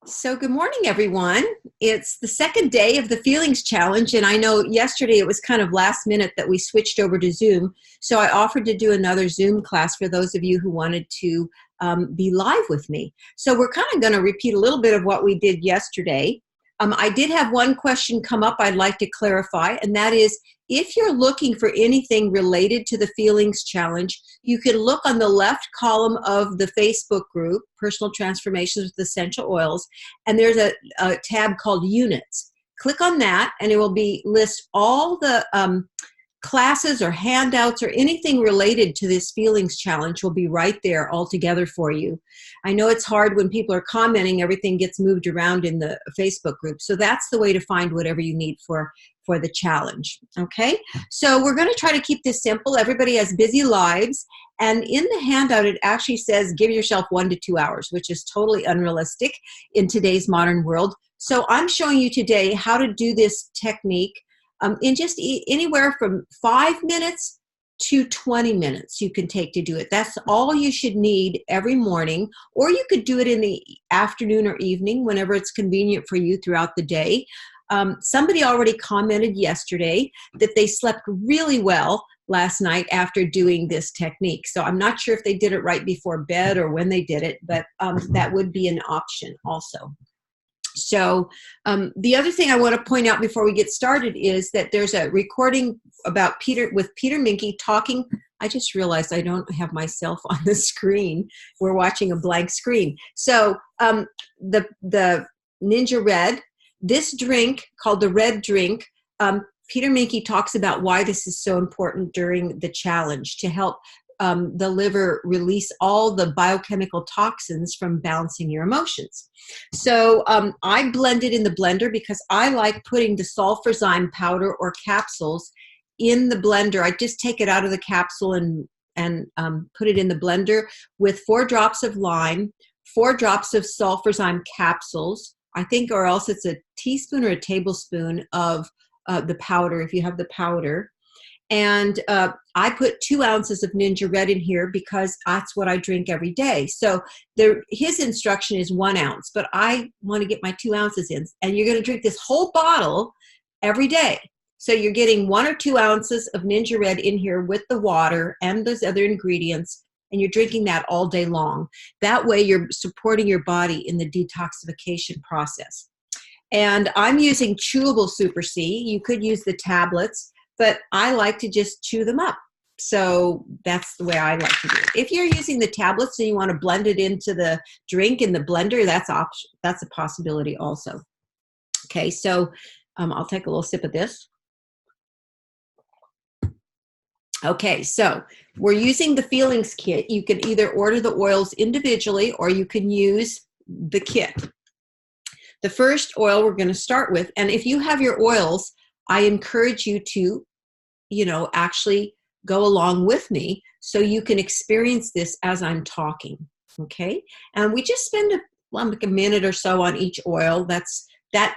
So, good morning, everyone. It's the second day of the Feelings Challenge, and I know yesterday it was kind of last minute that we switched over to Zoom. So, I offered to do another Zoom class for those of you who wanted to be live with me. So, we're kind of going to repeat a little bit of what we did yesterday. I did have one question come up I'd like to clarify, and that is if you're looking for anything related to the Feelings Challenge, you can look on the left column of the Facebook group, Personal Transformations with Essential Oils, and there's a tab called Units. Click on that, and it will list all the classes or handouts or anything related to this Feelings Challenge will be right there all together for you. I know it's hard when people are commenting, everything gets moved around in the Facebook group. So that's the way to find whatever you need for the challenge, okay? So we're gonna try to keep this simple. Everybody has busy lives, and in the handout it actually says give yourself 1 to 2 hours, which is totally unrealistic in today's modern world. So I'm showing you today how to do this technique in just anywhere from 5 minutes to 20 minutes you can take to do it. That's all you should need every morning, or you could do it in the afternoon or evening whenever it's convenient for you throughout the day. Somebody already commented yesterday that they slept really well last night after doing this technique. So I'm not sure if they did it right before bed or when they did it, but that would be an option also. So the other thing I want to point out before we get started is that there's a recording about Peter Minke talking. I just realized I don't have myself on the screen. We're watching a blank screen. So the Ninja Red, this drink called the Red Drink, Peter Minke talks about why this is so important during the challenge to help the liver release all the biochemical toxins from balancing your emotions. So I blend it in the blender because I like putting the sulfurzyme powder or capsules in the blender. I just take it out of the capsule and put it in the blender with 4 drops of lime, 4 drops of sulfurzyme capsules, I think, or else it's a teaspoon or a tablespoon of the powder if you have the powder. And I put 2 ounces of Ninja Red in here because that's what I drink every day. So his instruction is 1 ounce, but I want to get my 2 ounces in. And you're going to drink this whole bottle every day. So you're getting 1 or 2 ounces of Ninja Red in here with the water and those other ingredients, and you're drinking that all day long. That way you're supporting your body in the detoxification process. And I'm using chewable Super C. You could use the tablets, but I like to just chew them up. So that's the way I like to do it. If you're using the tablets and you want to blend it into the drink in the blender, that's a possibility also. Okay, so I'll take a little sip of this. Okay, so we're using the Feelings Kit. You can either order the oils individually or you can use the kit. The first oil we're going to start with, and if you have your oils, I encourage you to, actually go along with me so you can experience this as I'm talking, okay? And we just spend like a minute or so on each oil.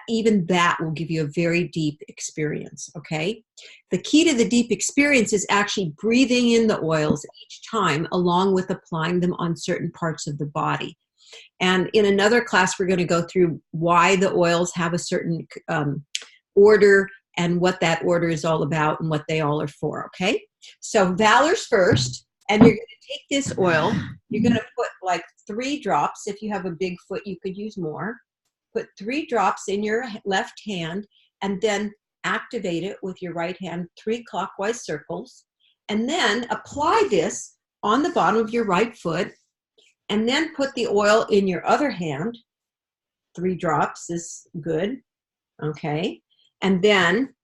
Even that will give you a very deep experience, okay? The key to the deep experience is actually breathing in the oils each time along with applying them on certain parts of the body. And in another class, we're going to go through why the oils have a certain order and what that order is all about and what they all are for, okay? So Valor's first, and you're going to take this oil, you're going to put like 3 drops. If you have a big foot, you could use more. Put 3 drops in your left hand, and then activate it with your right hand, 3 clockwise circles, and then apply this on the bottom of your right foot, and then put the oil in your other hand. 3 drops is good, okay? And then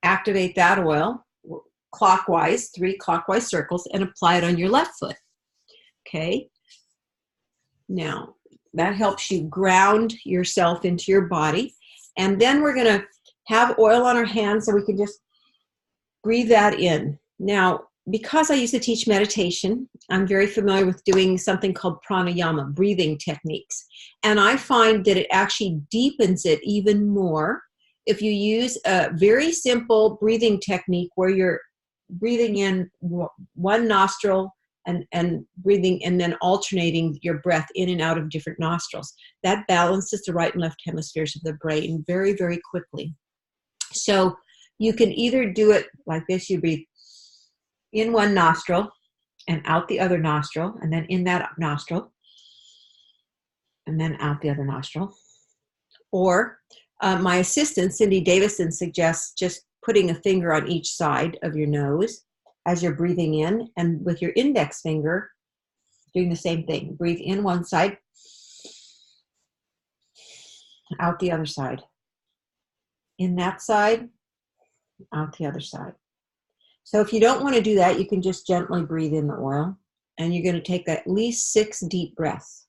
activate that oil clockwise, 3 clockwise circles, and apply it on your left foot, okay? Now, that helps you ground yourself into your body. And then we're going to have oil on our hands so we can just breathe that in. Now, because I used to teach meditation, I'm very familiar with doing something called pranayama, breathing techniques. And I find that it actually deepens it even more if you use a very simple breathing technique where you're breathing in 1 nostril and breathing and then alternating your breath in and out of different nostrils. That balances the right and left hemispheres of the brain very, very quickly. So you can either do it like this. You breathe in one nostril and out the other nostril, and then in that nostril, and then out the other nostril. Or my assistant, Cindy Davison, suggests just putting a finger on each side of your nose as you're breathing in, and with your index finger, doing the same thing. Breathe in one side, out the other side. In that side, out the other side. So if you don't want to do that, you can just gently breathe in the oil, and you're going to take at least 6 deep breaths.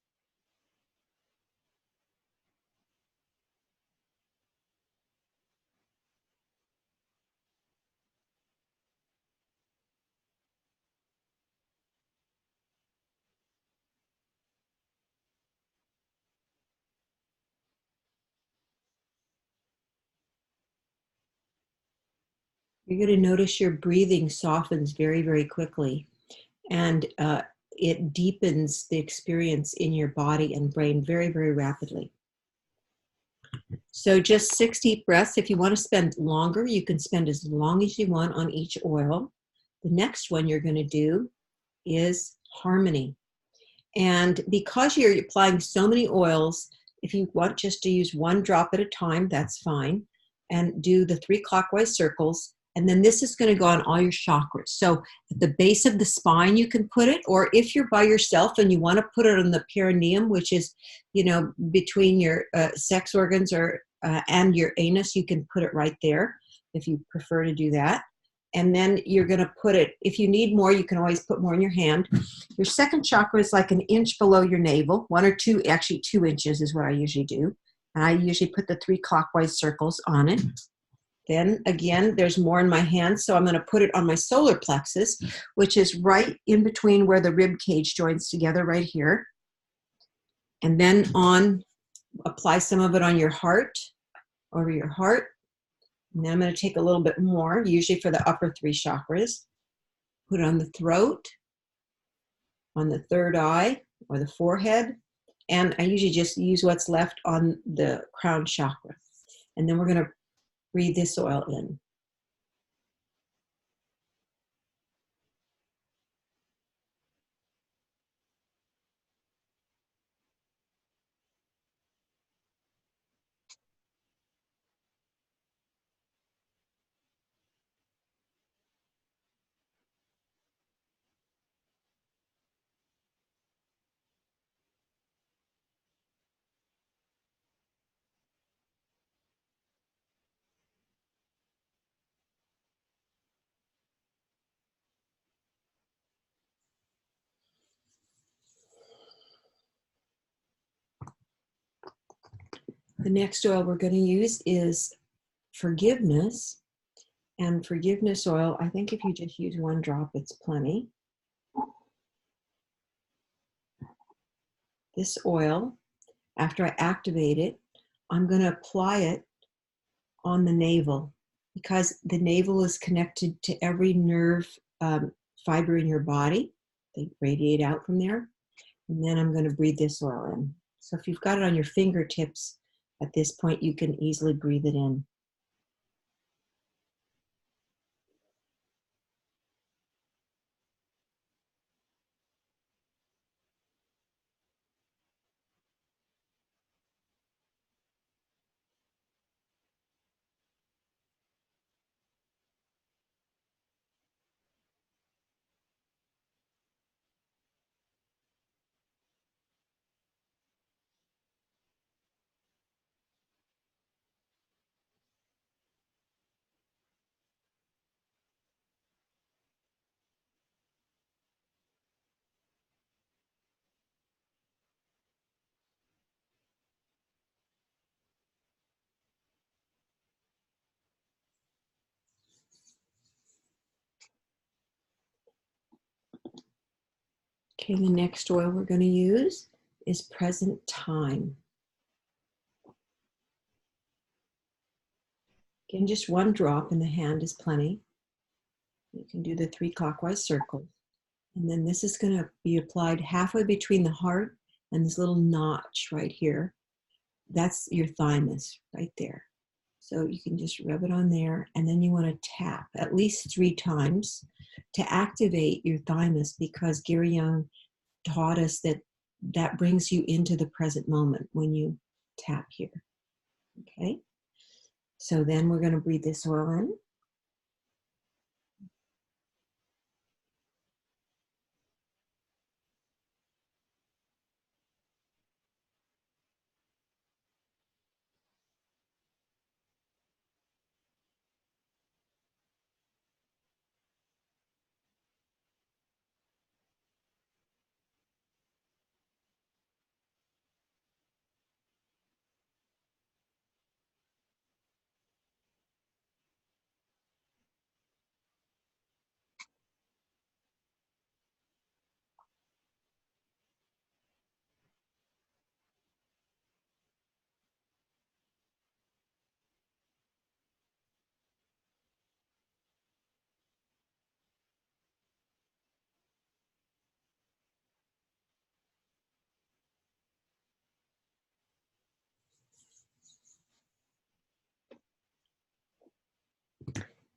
You're going to notice your breathing softens very, very quickly, and it deepens the experience in your body and brain very, very rapidly. So just 6 deep breaths. If you want to spend longer, you can spend as long as you want on each oil. The next one you're going to do is harmony. And because you're applying so many oils, if you want just to use one drop at a time, that's fine. And do the 3 clockwise circles. And then this is going to go on all your chakras. So at the base of the spine, you can put it, or if you're by yourself and you want to put it on the perineum, which is, between your sex organs and your anus, you can put it right there if you prefer to do that. And then you're going to put it, if you need more, you can always put more in your hand. Your second chakra is like an inch below your navel, 1 or 2, actually 2 inches is what I usually do. And I usually put the 3 clockwise circles on it. Then again, there's more in my hand, so I'm going to put it on my solar plexus, which is right in between where the rib cage joins together, right here. And then apply some of it on your heart, over your heart. And then I'm going to take a little bit more, usually for the upper 3 chakras. Put it on the throat, on the third eye, or the forehead. And I usually just use what's left on the crown chakra. And then we're going to breathe this oil in. The next oil we're going to use is forgiveness. And forgiveness oil, I think if you just use 1 drop, it's plenty. This oil, after I activate it, I'm going to apply it on the navel, because the navel is connected to every nerve fiber in your body. They radiate out from there. And then I'm going to breathe this oil in. So if you've got it on your fingertips at this point, you can easily breathe it in. Okay, the next oil we're going to use is present time. Again, just 1 drop in the hand is plenty. You can do the 3 clockwise circles. And then this is going to be applied halfway between the heart and this little notch right here. That's your thymus right there. So you can just rub it on there, and then you want to tap at least 3 times to activate your thymus, because Gary Young taught us that that brings you into the present moment when you tap here. Okay, so then we're going to breathe this oil in.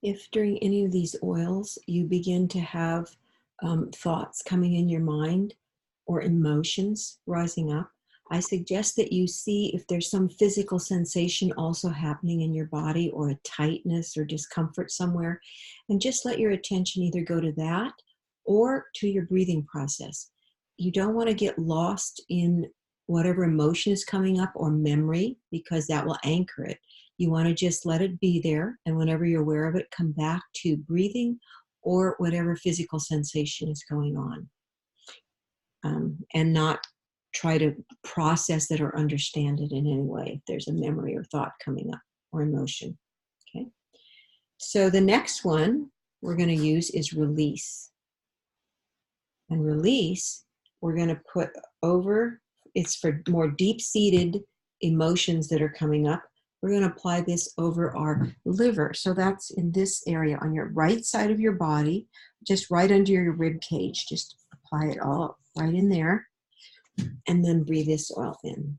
If during any of these oils you begin to have thoughts coming in your mind or emotions rising up, I suggest that you see if there's some physical sensation also happening in your body, or a tightness or discomfort somewhere, and just let your attention either go to that or to your breathing process. You don't want to get lost in whatever emotion is coming up or memory, because that will anchor it. You want to just let it be there, and whenever you're aware of it, come back to breathing or whatever physical sensation is going on, and not try to process it or understand it in any way if there's a memory or thought coming up or emotion. Okay, so the next one we're going to use is release. And release, we're going to put over, it's for more deep-seated emotions that are coming up. We're going to apply this over our liver. So that's in this area on your right side of your body, just right under your rib cage. Just apply it all right in there, and then breathe this oil in.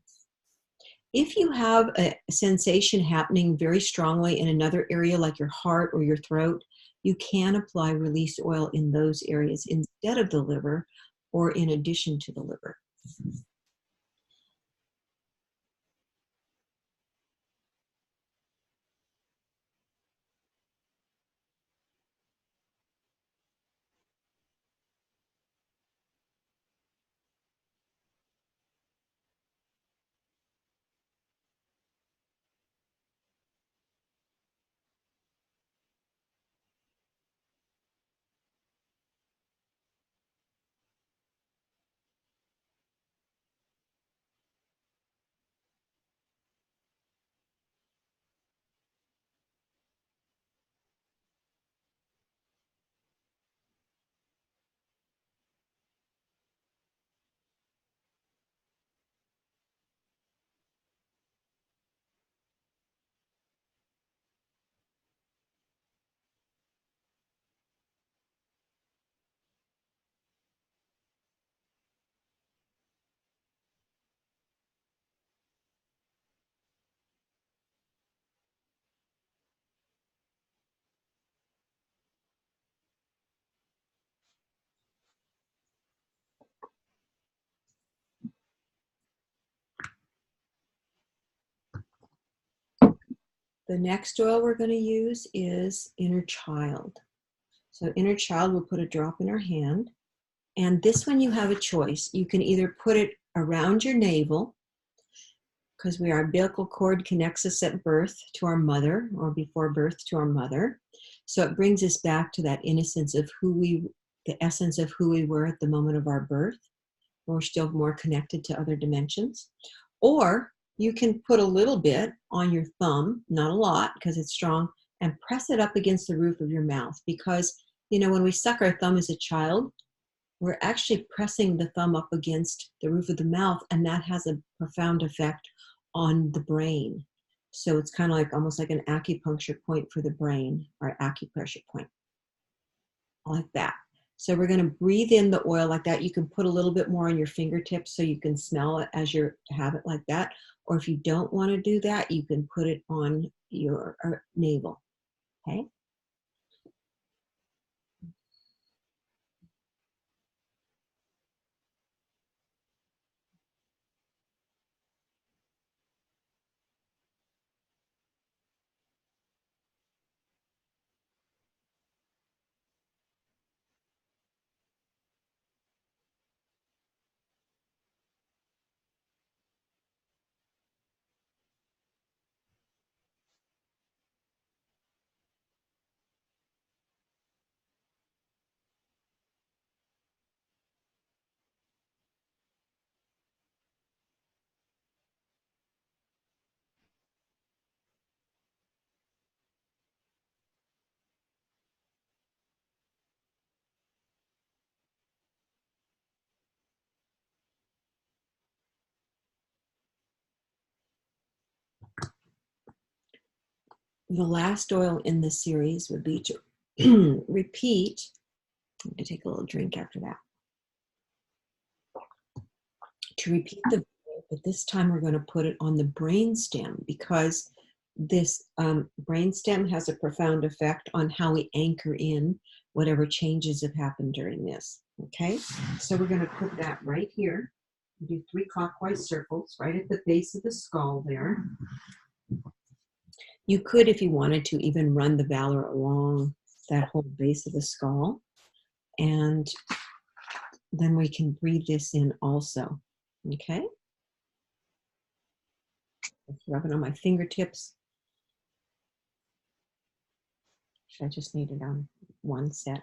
If you have a sensation happening very strongly in another area like your heart or your throat, you can apply release oil in those areas instead of the liver, or in addition to the liver. The next oil we're going to use is inner child. So inner child, we'll put a drop in our hand. And this one you have a choice. You can either put it around your navel, because our umbilical cord connects us at birth to our mother, or before birth to our mother. So it brings us back to that innocence of the essence of who we were at the moment of our birth. We're still more connected to other dimensions. Or you can put a little bit on your thumb, not a lot because it's strong, and press it up against the roof of your mouth. Because, when we suck our thumb as a child, we're actually pressing the thumb up against the roof of the mouth, and that has a profound effect on the brain. So it's kind of like almost like an acupuncture point for the brain, or acupressure point, like that. So we're going to breathe in the oil like that. You can put a little bit more on your fingertips so you can smell it as you have it like that. Or if you don't want to do that, you can put it on your navel. Okay. The last oil in the series would be to repeat. I'm going to take a little drink after that. To repeat the video, but this time we're going to put it on the brainstem, because this brainstem has a profound effect on how we anchor in whatever changes have happened during this. Okay, so we're going to put that right here. Do 3 clockwise circles right at the base of the skull there. You could, if you wanted to, even run the Valor along that whole base of the skull. And then we can breathe this in also. Okay. Rub it on my fingertips. I just need it on one set.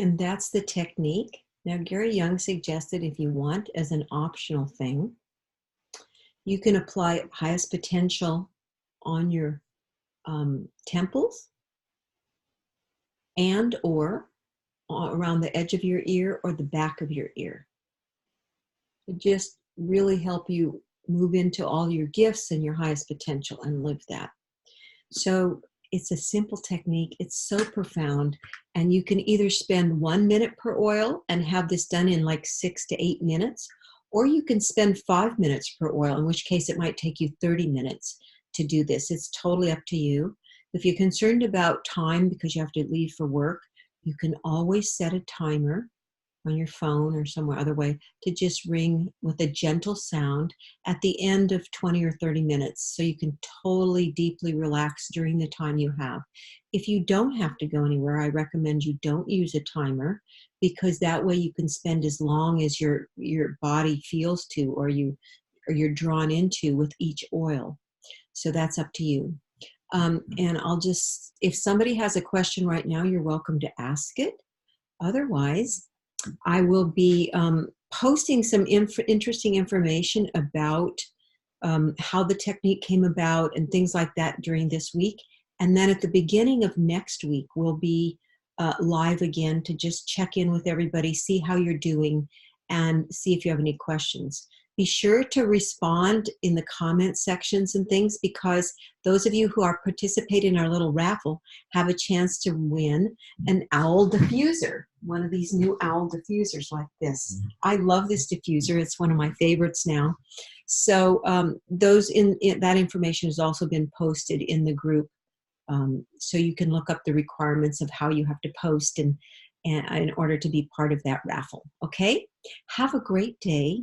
And that's the technique. Now, Gary Young suggested, if you want, as an optional thing, you can apply highest potential on your temples and or around the edge of your ear or the back of your ear. It just really help you move into all your gifts and your highest potential and live that. So it's a simple technique. It's so profound. And you can either spend 1 minute per oil and have this done in like 6 to 8 minutes, or you can spend 5 minutes per oil, in which case it might take you 30 minutes to do this. It's totally up to you. If you're concerned about time because you have to leave for work, you can always set a timer on your phone or somewhere other way to just ring with a gentle sound at the end of 20 or 30 minutes, so you can totally deeply relax during the time you have. If you don't have to go anywhere, I recommend you don't use a timer, because that way you can spend as long as your body feels to, or you're drawn into with each oil. So that's up to you. And I'll just, if somebody has a question right now, you're welcome to ask it. Otherwise, I will be posting some interesting information about how the technique came about and things like that during this week. And then at the beginning of next week, we'll be live again to just check in with everybody, see how you're doing, and see if you have any questions. Be sure to respond in the comment sections and things, because those of you who are participating in our little raffle have a chance to win an owl diffuser, one of these new owl diffusers like this. I love this diffuser. It's one of my favorites now. So that information has also been posted in the group. So you can look up the requirements of how you have to post, and in order to be part of that raffle. Okay? Have a great day.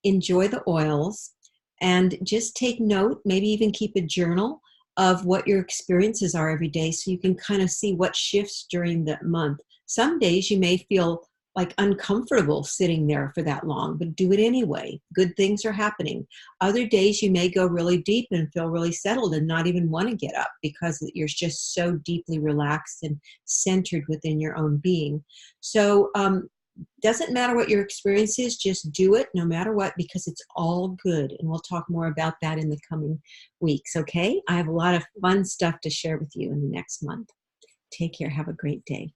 Enjoy the oils and just take note, maybe even keep a journal of what your experiences are every day so you can kind of see what shifts during the month. Some days you may feel like uncomfortable sitting there for that long, but do it anyway. Good things are happening. Other days you may go really deep and feel really settled and not even want to get up because you're just so deeply relaxed and centered within your own being. So doesn't matter what your experience is, just do it no matter what, because it's all good. And we'll talk more about that in the coming weeks, okay? I have a lot of fun stuff to share with you in the next month. Take care. Have a great day.